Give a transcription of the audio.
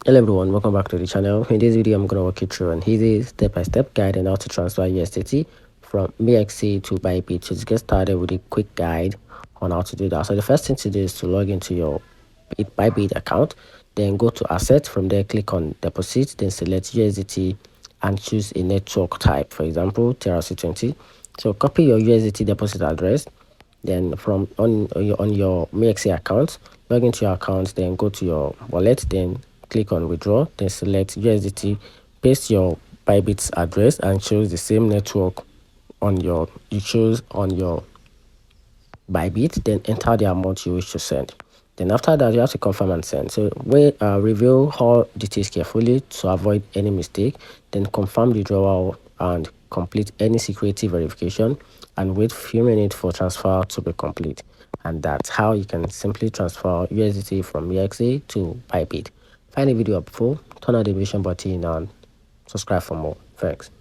Hello everyone, welcome back to the channel. In this video I'm going to walk you through an easy step-by-step guide on how to transfer USDT from MEXC to Bybit. So to get started with a quick guide on how to do that, so the first thing to do is to log into your Bybit account, then go to assets. From there click on deposit, then select USDT and choose a network type, for example TRC20. So copy your USDT deposit address, then from on your MEXC account, log into your account, then go to your wallet, then click on withdraw, then select USDT, paste your Bybit address and choose the same network you choose on your Bybit, then enter the amount you wish to send. Then after that you have to confirm and send. So review all details carefully to avoid any mistake, then confirm the withdrawal and complete any security verification and wait few minutes for transfer to be complete. And that's how you can simply transfer USDT from MEXC to Bybit. Find the video helpful, turn on the notification button and subscribe for more. Thanks.